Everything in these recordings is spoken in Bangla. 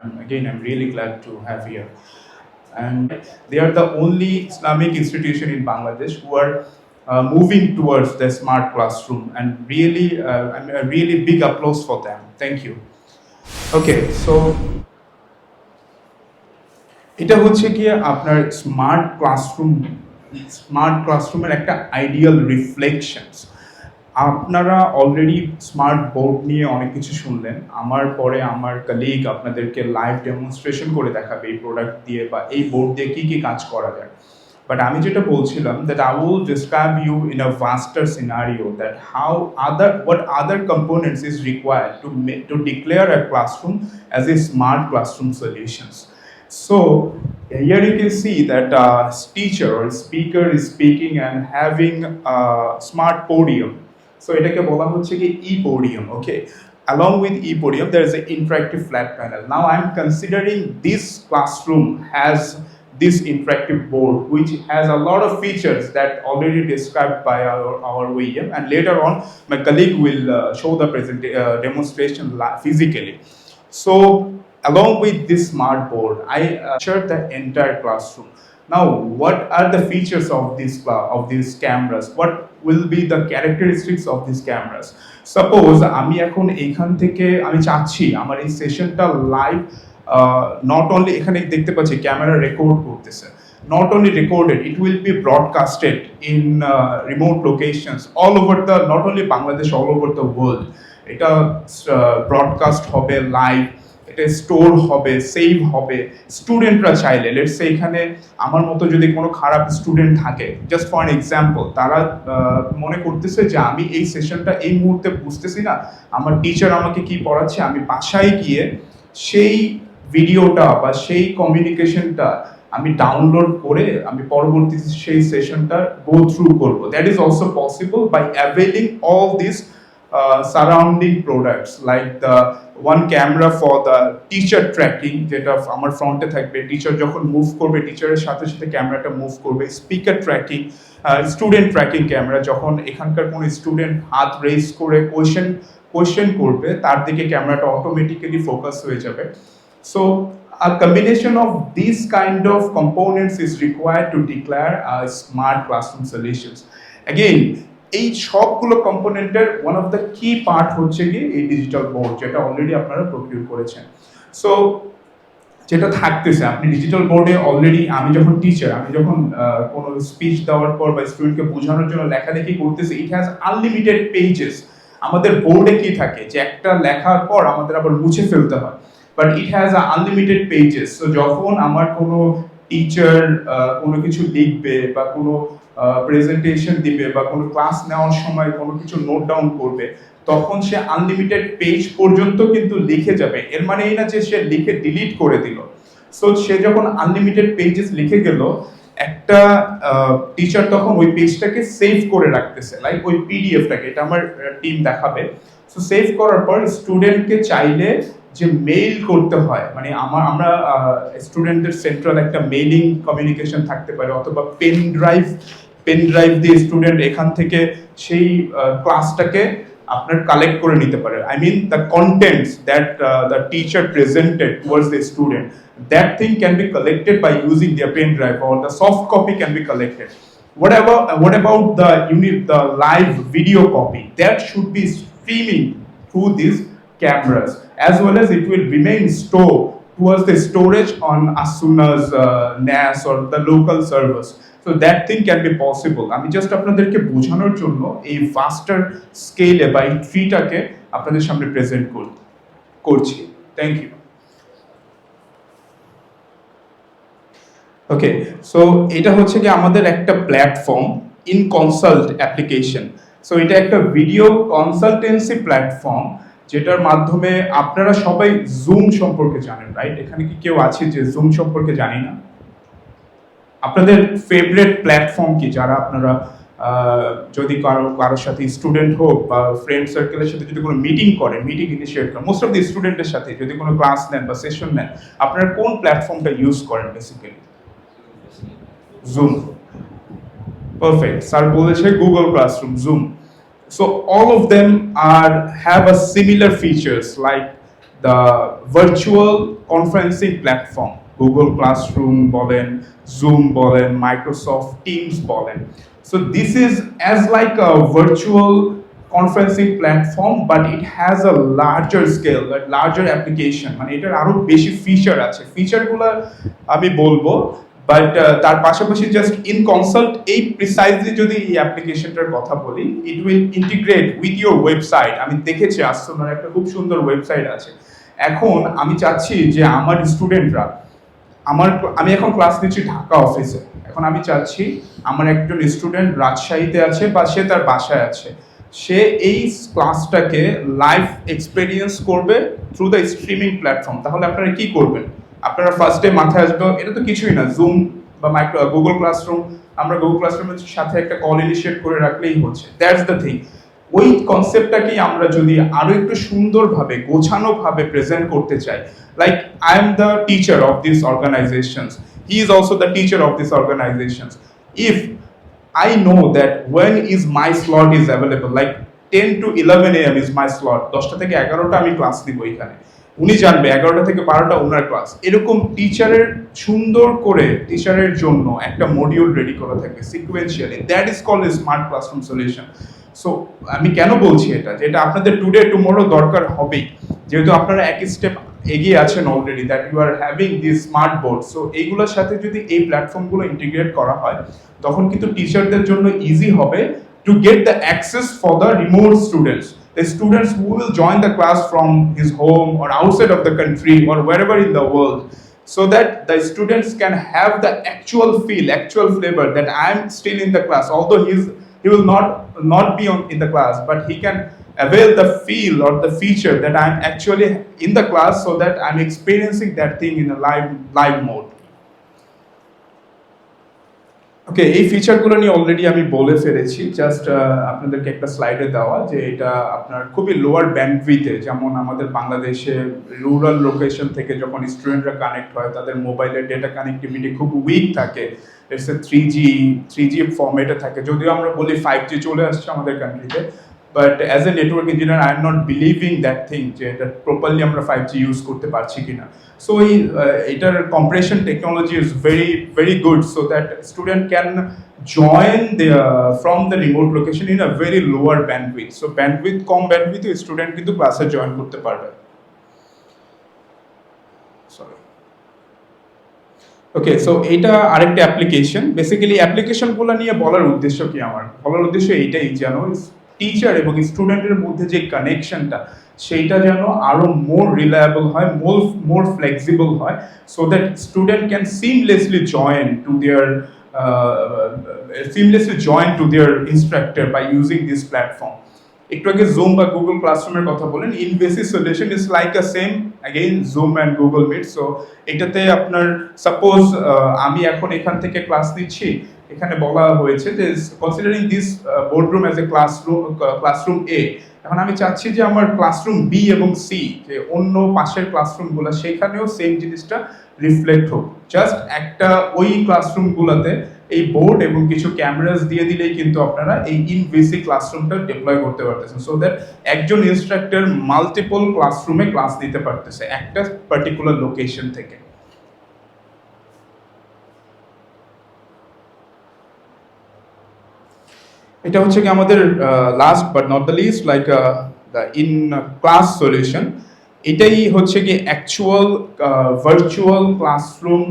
Again, I'm really glad to have here. And they are the only Islamic institution in Bangladesh who are moving towards the smart classroom, and really, a really big applause for them. Thank you. Okay, so এটা হচ্ছে কি আপনার স্মার্ট ক্লাসরুমের একটা আইডিয়াল রিফ্লেকশনস। আপনারা অলরেডি স্মার্ট বোর্ড নিয়ে অনেক কিছু শুনলেন। আমার পরে আমার কলিগ আপনাদেরকে লাইভ ডেমনস্ট্রেশন করে দেখাবে এই প্রোডাক্ট দিয়ে বা এই বোর্ড দিয়ে কী কী কাজ করা যায়। বাট আমি যেটা বলছিলাম, that I will describe you in a vaster scenario that what other components is required to declare a classroom as a smart classroom solutions. So here you can see that teacher or speaker is speaking and having a smart podium. So এটাকে বলা হচ্ছে কি e-podium, okay? Along with e-podium, there is an interactive flat panel. Now I'm considering this classroom has this interactive board, which has a lot of features that already described by our OEM, and later on my colleague will show the demonstration physically. So along with this smart board, I shared the entire classroom. Now, what are the features of these cameras? What will be the characteristics of these cameras? Suppose আমি এখন এইখান থেকে আমি চাচ্ছি আমার এই সেশনটা লাইভ, নট অনলি এখানে দেখতে পাচ্ছি ক্যামেরা রেকর্ড করতেছে, not only recorded, it will be broadcasted in remote locations all over not only Bangladesh, all over the world. এটা ব্রডকাস্ট হবে লাইভ, এটা স্টোর হবে, সেভ হবে। স্টুডেন্টরা চাইলে, লেটস সে এখানে আমার মতো যদি কোনো খারাপ স্টুডেন্ট থাকে, জাস্ট ফর অ্যান এক্সাম্পল, তারা মনে করতেছে যে আমি এই সেশনটা এই মুহূর্তে বুঝতেছি না, আমার টিচার আমাকে কি পড়াচ্ছে, আমি বাসায় গিয়ে সেই ভিডিওটা বা সেই কমিউনিকেশনটা আমি ডাউনলোড করে আমি পরবর্তীতে সেই সেশনটা গো থ্রু করবো। That is also possible by availing all this surrounding products like the one camera for the teacher tracking, যেটা আমার ফ্রন্টে থাকবে, টিচার যখন মুভ করবে টিচারের সাথে সাথে ক্যামেরাটা মুভ করবে। Speaker tracking, student tracking camera, যখন এখানকার কোনো স্টুডেন্ট হাত রেজ করে কোয়েশ্চেন করবে তার দিকে ক্যামেরাটা অটোমেটিক্যালি ফোকাস হয়ে যাবে। So a combination of these kind of components is required to declare smart classroom solutions. Again, এই সবগুলো কম্পোনেন্টের ওয়ান অফ দ্য কি পার্ট হচ্ছে কি এই ডিজিটাল বোর্ড, যেটা অলরেডি আপনারা প্রকিউর করেছেন। সো যেটা থাকতেছে আপনি ডিজিটাল বোর্ডে অলরেডি, আমি যখন টিচার, আমি যখন কোনো স্পিচ দেওয়ার পর বা স্টুডেন্টকে বোঝানোর জন্য লেখালেখি করতেছি, ইট হ্যাজ আনলিমিটেড পেজেস। আমাদের বোর্ডে কি থাকে যে একটা লেখার পর আমাদের আবার মুছে ফেলতে হয়, but it has unlimited pages. So যখন আমার কোনো টিচার কোনো কিছু লিখবে বা কোনো প্রেজেন্টেশন দিবে বা কোনো ক্লাস নেওয়ার সময় কোনো কিছু নোট ডাউন করবে, তখন সে আনলিমিটেড পেজ পর্যন্ত কিন্তু লিখে যাবে। এর মানে এই না যে সে লিখে ডিলিট করে দিল। সো সে যখন আনলিমিটেড পেজেস লিখে গেল, একটা টিচার তখন ওই পেজটাকে সেভ করে রাখতেছে, লাইক ওই পিডিএফটাকে, এটা আমার টিম দেখাবে। সো সেভ করার পর স্টুডেন্টকে চাইলে যে মেইল করতে হয়, মানে আমরা স্টুডেন্টদের সেন্ট্রাল একটা মেইলিং কমিউনিকেশন থাকতে পারে, অথবা পেন ড্রাইভ দিয়ে স্টুডেন্ট এখান থেকে সেই ক্লাসটাকে আপনার কালেক্ট করে নিতে পারে। I mean the contents that the teacher presented towards the student, that thing can be collected by using their pen drive, or the soft copy can be collected. What about the live video copy? That should be streaming through these cameras, as well as it will remain stored towards the storage on as soon as NAS or the local servers. So that thing can be possible. আমি জাস্ট আপনাদেরকে বোঝানোর জন্য এই ভাস্টার স্কেলে বা এই ট্রিটাকে আপনাদের সামনে প্রেজেন্ট করছি। Thank you. ওকে, সো এটা হচ্ছে কি আমাদের একটা প্ল্যাটফর্ম, ইনকনসাল্ট অ্যাপ্লিকেশন। সো এটা একটা ভিডিও কনসালটেন্সি প্ল্যাটফর্ম, যেটার মাধ্যমে আপনারা সবাই জুম সম্পর্কে জানেন, রাইট? এখানে কি কেউ আছে যে জুম সম্পর্কে জানি না? আপনাদের ফেভারিট প্ল্যাটফর্ম কি, যারা আপনারা যদি কারোর সাথে স্টুডেন্ট হোক বা ফ্রেন্ড সার্কেলের সাথে যদি কোনো মিটিং করেন, মিটিং ইনিশিয়েট করেন, মোস্ট অফ দি স্টুডেন্টের সাথে যদি কোনো ক্লাস নেন বা সেশন নেন, আপনারা কোন প্ল্যাটফর্মটা ইউজ করেন বেসিক্যালি? জুম। পারফেক্ট, স্যার বলেছে Google classroom, zoom. So all of them have a similar features, like the virtual conferencing platform, Google classroom বলেন, জুম বলেন, মাইক্রোসফট টিমস বলেন। So this is as like a virtual conferencing platform, but it has a larger scale, a larger application, মানে এটার আরো বেশি ফিচার আছে। ফিচারগুলো আমি বলবো, বাট তার পাশাপাশি জাস্ট ইন কনসাল্ট এই প্রিসাইজলি যদি এই অ্যাপ্লিকেশনটার কথা বলি, it will integrate with your website. আমি দেখেছি আসলে একটা খুব সুন্দর ওয়েবসাইট আছে। এখন আমি চাচ্ছি যে আমার স্টুডেন্টরা, আমি এখন ক্লাস নিচ্ছি ঢাকা অফিসে, এখন আমি চাচ্ছি আমার একজন স্টুডেন্ট রাজশাহীতে আছে বা সে তার বাসায় আছে, সে এই ক্লাসটাকে লাইভ এক্সপেরিয়েন্স করবে থ্রু দ্য স্ট্রিমিং প্ল্যাটফর্ম। তাহলে আপনারা কি করবেন? আপনারা ফার্স্টে মাথায় আসবে এটা তো কিছুই না, জুম বা গুগল ক্লাসরুম, আমরা গুগল ক্লাসরুমের সাথে একটা কল ইনিশিয়েট করে রাখলেই হচ্ছে। That's the thing. ওই কনসেপ্টটাকেই আমরা যদি আরো একটু সুন্দরভাবে গোছানোভাবে প্রেজেন্ট করতে চাই, like I am the teacher of this organisations, he is also the teacher of this organisations, if I know that when is my slot is available, like 10 to 11 a.m. is my slot, 10টা থেকে 11টা আমি ক্লাস নিব এখানে, উনি জানবে 11টা থেকে 12টা ওনার ক্লাস। এরকম টিচারের সুন্দর করে টিচারের জন্য একটা মডিউল রেডি করা থাকবে sequentially, that is called a smart classroom solution. So আমি কেন বলছি এটা, যে এটা আপনাদের টুডে টুমোরো দরকার হবেই, যেহেতু আপনারা এক স্টেপ এগিয়ে আছেন already, that you are having this smart board. So এইগুলোর সাথে যদি এই প্ল্যাটফর্মগুলো ইন্টিগ্রেট করা হয়, তখন কিন্তু টিচারদের জন্য ইজি হবে to get the access for the remote students, the students who will join the class from his home or outside of the country or wherever in the world, so that the students can have the actual feel, actual flavor that I am still in the class, although he will not be in the class, but he can avail the feel or the feature that I'm actually in the class, so that I'm experiencing that thing in a live mode. ওকে, এই ফিচারগুলো নিয়ে অলরেডি আমি বলে ফেলেছি, জাস্ট আপনাদেরকে একটা স্লাইডে দেওয়া যে এটা আপনার খুবই লোয়ার ব্যান্ডউইথে, যেমন আমাদের বাংলাদেশে রুরাল লোকেশন থেকে যখন স্টুডেন্টরা কানেক্ট হয়, তাদের মোবাইলের ডেটা কানেক্টিভিটি খুব উইক থাকে, ইটস এ 3G ফর্মেটে থাকে, যদিও আমরা বলি 5G চলে আসছে আমাদের কান্ট্রিতে, but as a network engineer I am not believing that thing যে এটা প্রপারলি আমরা 5G ইউজ করতে পারছি কিনা। সো এটার compression technology is very good, so that student can join from the remote location in a very lower bandwidth. So com bandwidth student কিন্তু ক্লাসে জয়েন করতে পারবে। ওকে, সো এইটা আরেকটা অ্যাপ্লিকেশন। বেসিক্যালি অ্যাপ্লিকেশনগুলো নিয়ে বলার উদ্দেশ্য কি, আমার বলার উদ্দেশ্য এইটাই, যেন টিচার এবং স্টুডেন্টের মধ্যে যে কানেকশনটা, সেইটা যেন আরো মোর রিলায়েবল হয়, মোর ফ্লেক্সিবল হয়, so that student can seamlessly join to their instructor by using this platform. একটু আগে জুম বা গুগল ক্লাসরুমের কথা বলেন, in basic solution is like a same again Zoom and Google Meet. So এটাতে আপনার সাপোজ আমি এখন এখান থেকে ক্লাস নিচ্ছি, এখানে বলা হয়েছে যে considering this boardroom as a classroom a, এখন আমি চাচ্ছি যে আমার ক্লাসরুম বি এবং সি, যে অন্য পাশের ক্লাসরুমগুলো, সেখানেও সেম জিনিসটা রিফ্লেক্ট হোক। জাস্ট একটা ওই ক্লাসরুমগুলোতে এই বোর্ড এবং কিছু ক্যামেরাস দিয়ে দিলেই কিন্তু আপনারা এই ইনভিসি ক্লাসরুমটা ডিপ্লয় করতে পারতেছেন, সো দ্যাট একজন ইনস্ট্রাক্টর মাল্টিপল ক্লাসরুমে ক্লাস দিতে পারতেছে একটা পার্টিকুলার লোকেশন থেকে। এটা হচ্ছে কি আমাদের last but not the list, like the in class solution. এটাই হচ্ছে কি অ্যাকচুয়াল ভার্চুয়াল ক্লাসরুম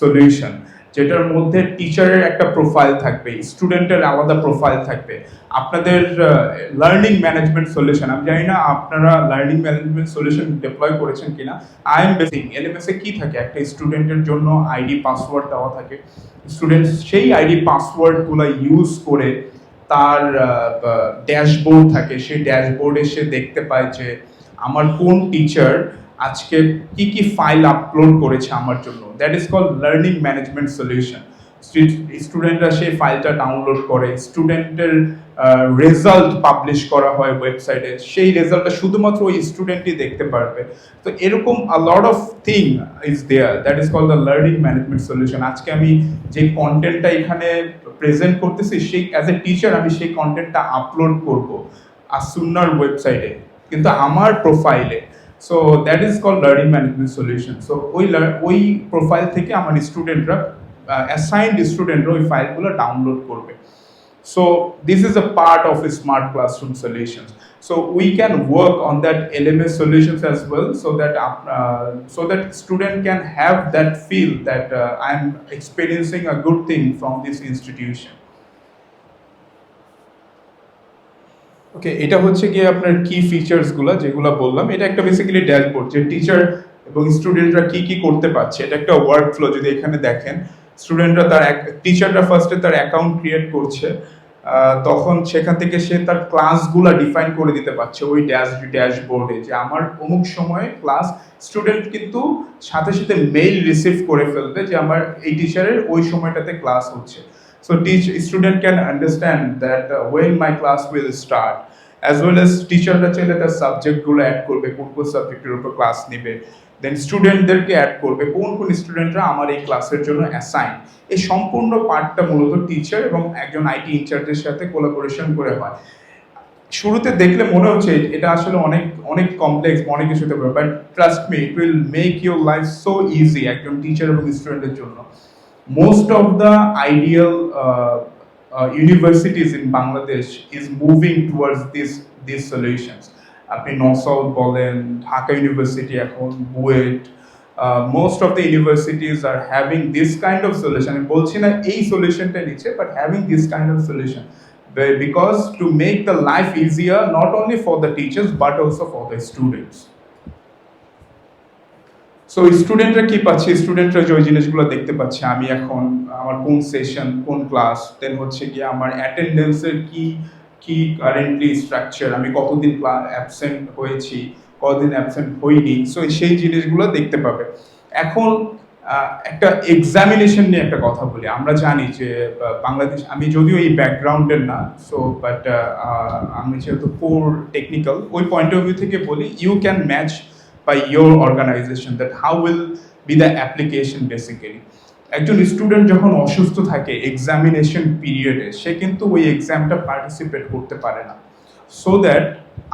সলিউশন, যেটার মধ্যে টিচারের একটা প্রোফাইল থাকবে, স্টুডেন্টের আলাদা প্রোফাইল থাকবে। আপনাদের লার্নিং ম্যানেজমেন্ট সলিউশন, আমি জানি না আপনারা লার্নিং ম্যানেজমেন্ট সলিউশন ডিপ্লয় করেছেন কিনা। আই এম বেসিক এলএমএস এ কি থাকে, একটা স্টুডেন্টের জন্য আইডি পাসওয়ার্ড দেওয়া থাকে, স্টুডেন্ট সেই আইডি পাসওয়ার্ডগুলো ইউজ করে তার ড্যাশবোর্ড থাকে, সেই ড্যাশবোর্ডে সে দেখতে পায় যে আমার কোন টিচার আজকে কি কি ফাইল আপলোড করেছে আমার জন্য। That is called learning management solution. স্টুডেন্টরা সেই ফাইলটা ডাউনলোড করে, স্টুডেন্টের রেজাল্ট পাবলিশ করা হয় ওয়েবসাইটে, সেই রেজাল্টটা শুধুমাত্র ওই স্টুডেন্টই দেখতে পারবে। তো এরকম a lot of thing is there, that is called the learning management solution. আজকে আমি যে কন্টেন্টটা এখানে প্রেজেন্ট করতেছি, সেই অ্যাজ এ টিচার আমি সেই কন্টেন্টটা আপলোড করবো আসুন্নার ওয়েবসাইটে, কিন্তু আমার প্রোফাইলে so that is called learning management solution. So ওই প্রোফাইল থেকে আমার স্টুডেন্টরা অ্যাসাইন্ড স্টুডেন্টরা ওই ফাইলগুলো ডাউনলোড করবে। So this is a part of a smart classroom solutions. So we can work on that LMS solutions as well, so that student can have that feel that I'm experiencing a good thing from this institution. ওকে, এটা হচ্ছে গিয়ে আপনার কি ফিচার্সগুলো যেগুলো বললাম, এটা একটা বেসিক্যালি ড্যাশবোর্ড যে টিচার এবং স্টুডেন্টরা কি কি করতে পারছে, এটা একটা ওয়ার্ক ফ্লো। যদি এখানে দেখেন স্টুডেন্টরা টিচাররা ফার্স্টে তার অ্যাকাউন্ট ক্রিয়েট করছে, তখন সেখান থেকে সে তার ক্লাসগুলো ডিফাইন করে দিতে পারছে ওই ড্যাশবোর্ডে যে আমার অমুক সময়ে ক্লাস। স্টুডেন্ট কিন্তু সাথে সাথে মেইল রিসিভ করে ফেলবে যে আমার এই টিচারের ওই সময়টাতে ক্লাস হচ্ছে। So student can understand that when my class will start, as well as টিচাররা চাইলে তার সাবজেক্টগুলো অ্যাড করবে, কোন কোন সাবজেক্টের উপর ক্লাস নেবে, দেন স্টুডেন্টদেরকে অ্যাড করবে কোন কোন স্টুডেন্টরা আমার এই ক্লাসের জন্য অ্যাসাইন। এই সম্পূর্ণ পার্টটা মূলত টিচার এবং একজন আইটি ইনচার্জের সাথে কোলাবোরেশন করে হয়। শুরুতে দেখলে মনে হচ্ছে এটা আসলে অনেক অনেক কমপ্লেক্স, অনেক কিছু হতে পারে, but trust me, it will make your life so easy একজন টিচার এবং স্টুডেন্টের জন্য। Most of the ideal universities in Bangladesh is moving towards these solutions. আপনি নসাউথ বলেন, ঢাকা ইউনিভার্সিটি, এখন BUET, most of the universities are having this kind of solution. আমি বলছি না এই সলিউশনটা নিচ্ছে, but having this kind of solution, because to make the life easier not only for the teachers but also for the students. So স্টুডেন্টরা কি পাচ্ছে, স্টুডেন্টরা যে ওই জিনিসগুলো দেখতে পাচ্ছে, আমি এখন আমার কোন সেশন, কোন ক্লাস, দেন হচ্ছে কি আমার অ্যাটেন্ডেন্সের কি কি কারেন্টলি স্ট্রাকচার, আমি কতদিন অ্যাবসেন্ট হয়েছি, কতদিন অ্যাবসেন্ট হইনি, সো সেই জিনিসগুলো দেখতে পাবে। এখন একটা এক্সামিনেশন নিয়ে একটা কথা বলি। আমরা জানি যে বাংলাদেশ, আমি যদিও এই ব্যাকগ্রাউন্ডের না, সো বাট আমি যেহেতু কোর টেকনিক্যাল, ওই পয়েন্ট অফ ভিউ থেকে বলি, you can match by your organization that how will be the application basically. একজন স্টুডেন্ট যখন অসুস্থ থাকে এক্সামিনেশন পিরিয়ডে, সে কিন্তু ওই এক্সামটা পার্টিসিপেট করতে পারে না। সো দ্যাট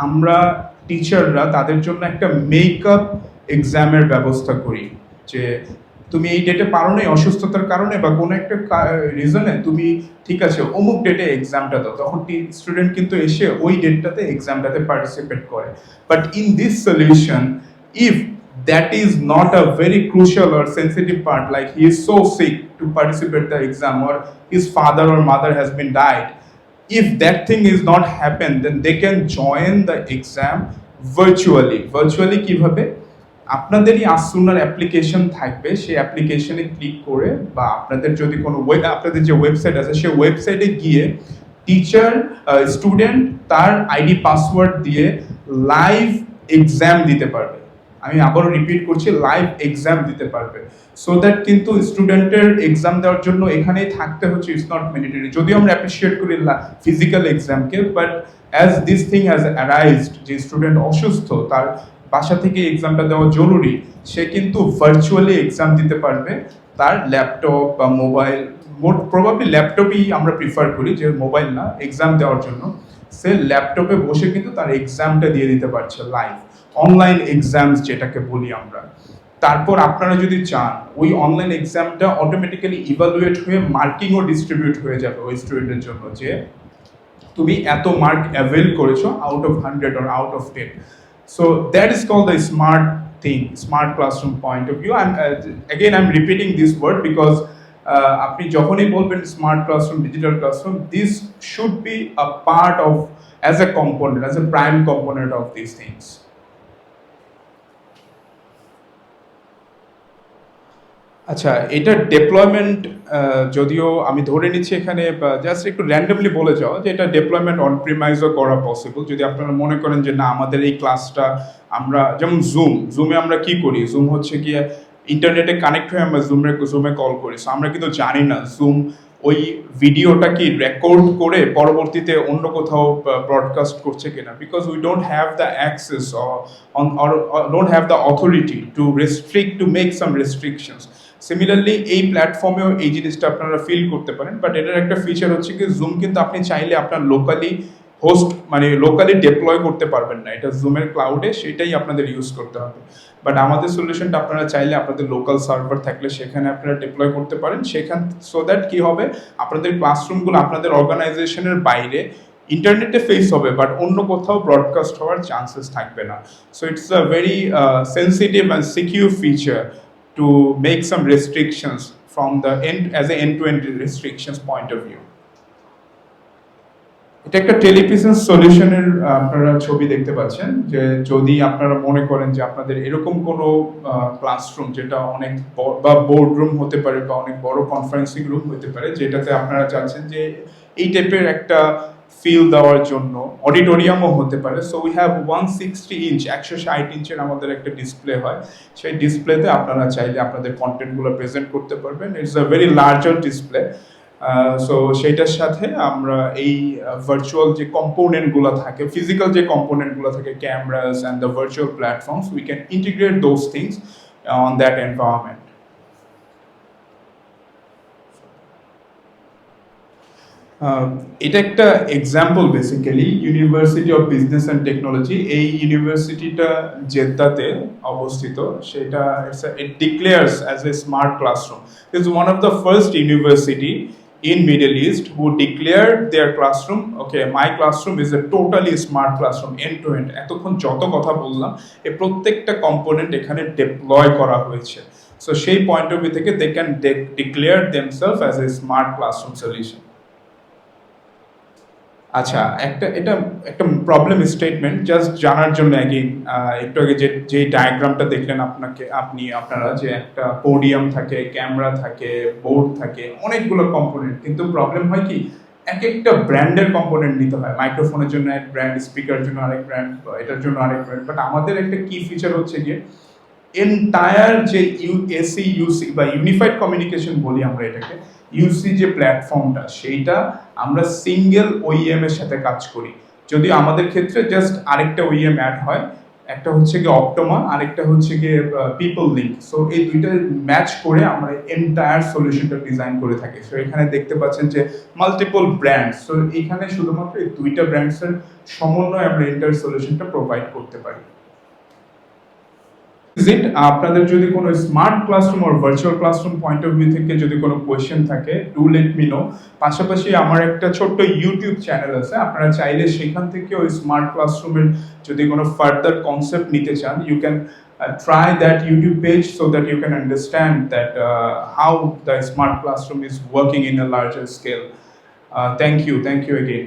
আমরা টিচাররা তাদের জন্য একটা মেকআপ এক্সামের ব্যবস্থা করি, যে তুমি এই ডেটে পারো না অসুস্থতার কারণে বা কোনো একটা রিজনে, তুমি ঠিক আছে অমুক ডেটে এক্সামটা দাও, তখন স্টুডেন্ট কিন্তু এসে ওই ডেটটাতে এক্সামটাতে পার্টিসিপেট করে। But in this solution, if that is not a very crucial or sensitive part, like he is so sick to participate the exam, or his father or mother has been died, if that thing is not happen, then they can join the exam virtually কিভাবে, আপনাদেরই আসুনার অ্যাপ্লিকেশন থাকবে, সেই অ্যাপ্লিকেশনে ক্লিক করে বা আপনাদের যদি কোনো আপনাদের যে ওয়েবসাইট আছে সেই ওয়েবসাইটে গিয়ে টিচার স্টুডেন্ট তার আইডি পাসওয়ার্ড দিয়ে লাইভ এক্সাম দিতে পারবে। আমি আবারও রিপিট করছি, লাইভ এক্সাম দিতে পারবে। সো দ্যাট কিন্তু স্টুডেন্টের এক্সাম দেওয়ার জন্য এখানেই থাকতে হচ্ছে, ইটস নট ম্যান্ডেটরি। যদিও আমরা অ্যাপ্রিসিয়েট করি ফিজিক্যাল এক্সামকে, but as this thing has arisen, যে স্টুডেন্ট অসুস্থ, তার বাসা থেকে এক্সামটা দেওয়া জরুরি, সে কিন্তু ভার্চুয়ালি এক্সাম দিতে পারবে তার ল্যাপটপ বা মোবাইল, মোট প্রবাবলি ল্যাপটপই আমরা প্রিফার করি, যে মোবাইল না, এক্সাম দেওয়ার জন্য সে ল্যাপটপে বসে কিন্তু তার এক্সামটা দিয়ে দিতে পারছে লাইভ, অনলাইন এক্সামস যেটাকে বলি আমরা। তারপর আপনারা যদি চান ওই অনলাইন এক্সামটা অটোমেটিক্যালি ইভালুয়েট হয়ে মার্কিংও ডিস্ট্রিবিউট হয়ে যাবে ওই স্টুডেন্টের জন্য, যে তুমি এত মার্ক অ্যাভেল করেছো out of 100 or out of 10. So that is called the smart thing, smart classroom point of view. Again I'm repeating this word because আপনি যখনই বলবেন smart classroom, digital classroom, this should be a part of, as a component, as a prime component of this things. আচ্ছা, এটা ডেপ্লয়মেন্ট, যদিও আমি ধরে নিচ্ছি এখানে জাস্ট একটু র্যান্ডমলি বলে যাওয়া যে এটা ডেপ্লয়মেন্ট অন প্রিমাইজও করা পসিবল। যদি আপনারা মনে করেন যে না আমাদের এই ক্লাসটা, আমরা যেমন জুমে আমরা কি করি, জুম হচ্ছে গিয়ে ইন্টারনেটে কানেক্ট হয়ে আমরা জুমে কল করি, সো আমরা কিন্তু জানি না জুম ওই ভিডিওটা কি রেকর্ড করে পরবর্তীতে অন্য কোথাও ব্রডকাস্ট করছে কিনা, because we don't have the access or don't have the authority two restrict, two make some restrictions. Similarly এই প্ল্যাটফর্মেও এই জিনিসটা আপনারা ফিল করতে পারেন, বাট এটার একটা ফিচার হচ্ছে কি জুম কিন্তু আপনি চাইলে আপনার লোকালি হোস্ট মানে লোকালি ডিপ্লয় করতে পারবেন না, এটা জুমের ক্লাউডে সেটাই আপনাদের ইউজ করতে হবে। বাট আমাদের সলিউশনটা আপনারা চাইলে আপনাদের লোকাল সার্ভার থাকলে সেখানে আপনারা ডিপ্লয় করতে পারেন, সেখান সো দ্যাট কি হবে আপনাদের ক্লাসরুমগুলো আপনাদের অর্গানাইজেশনের বাইরে ইন্টারনেটে ফেস হবে বাট অন্য কোথাও ব্রডকাস্ট হওয়ার চান্সেস থাকবে না। So it's a very sensitive and secure feature to make some restrictions from the end as a end to end restrictions point of view. এটা একটা টেলিভিশন সলিউশনের আপনারা ছবি দেখতে পাচ্ছেন, যে যদি আপনারা মনে করেন যে আপনাদের এরকম কোনো ক্লাসরুম যেটা অনেক বা বোর্ড রুম হতে পারে বা অনেক বড় কনফারেন্সিং রুম হতে পারে, যেটাতে আপনারা চাচ্ছেন যে এই টাইপের একটা ফিল দেওয়ার জন্য, অডিটোরিয়ামও হতে পারে। সো উই হ্যাভ 160 ইঞ্চ 160 ইঞ্চের আমাদের একটা ডিসপ্লে হয়, সেই ডিসপ্লেতে আপনারা চাইলে আপনাদের কন্টেন্টগুলো প্রেজেন্ট করতে পারবেন। It's a very larger display. So সেইটার সাথে আমরা এই ভার্চুয়াল যে কম্পোনেন্টগুলো থাকে, ফিজিক্যাল যে কম্পোনেন্টগুলো থাকে, cameras and the virtual platforms, we can integrate those things on that environment. এটা একটা example basically university of business and technology. এই ইউনিভার্সিটিটা জেদ্দাতে অবস্থিত, সেটা it declares as a smart classroom. It's one of the first university in Middle East who declared their classroom, okay, my classroom is a totally smart classroom end to end. এতক্ষণ যত কথা বললাম এই প্রত্যেকটা কম্পোনেন্ট এখানে ডিপ্লয় করা হয়েছে। সো সেই পয়েন্ট অফ ভিউ থেকে they can declare themselves as a smart classroom solution. আচ্ছা, এটা একটা প্রবলেম স্টেটমেন্ট জাস্ট জানার জন্য অ্যাগেইন, একটু আগে যে ডায়াগ্রামটা দেখলেন আপনারা, যে একটা পোডিয়াম থাকে, ক্যামেরা থাকে, বোর্ড থাকে, অনেকগুলো কম্পোনেন্ট, কিন্তু প্রবলেম হয় কি এক একটা ব্র্যান্ডের কম্পোনেন্ট নিতে হয়, মাইক্রোফোনের জন্য এক ব্র্যান্ড, স্পিকার জন্য আরেক ব্র্যান্ড, এটার জন্য আরেক ব্র্যান্ড। বাট আমাদের একটা কি ফিচার হচ্ছে গিয়ে এন্টায়ার যে ইউএসি ইউসি বা ইউনিফাইড কমিউনিকেশন বলি আমরা এটাকে, ইউসি যে প্ল্যাটফর্মটা সেইটা আমরা সিঙ্গেল ওইএম এর সাথে কাজ করি। যদি আমাদের ক্ষেত্রে জাস্ট আরেকটা ওইএম অ্যাড হয়, একটা হচ্ছে গিয়ে অপটোমা, আরেকটা হচ্ছে গিয়ে পিপল লিঙ্ক। সো এই দুইটা ম্যাচ করে আমরা এন্টায়ার সলিউশনটা ডিজাইন করে থাকি। সো এখানে দেখতে পাচ্ছেন যে মাল্টিপল ব্র্যান্ডস, সো এখানে শুধুমাত্র এই দুইটা ব্র্যান্ডসের সমন্বয়ে আমরা এন্টায়ার সলিউশনটা প্রোভাইড করতে পারি। আপনাদের যদি কোনো স্মার্ট ক্লাসরুম আর virtual classroom point of view থেকে যদি কোনো কোয়েশ্চেন থাকে, ডু লেট মি নো। পাশাপাশি আমার একটা ছোট্ট ইউটিউব চ্যানেল আছে, আপনারা চাইলে সেখান থেকে ওই স্মার্ট ক্লাসরুমের যদি কোনো ফার্দার কনসেপ্ট নিতে চান, you can try that YouTube page so that you can understand that how the smart classroom is working in a larger scale. Thank you again.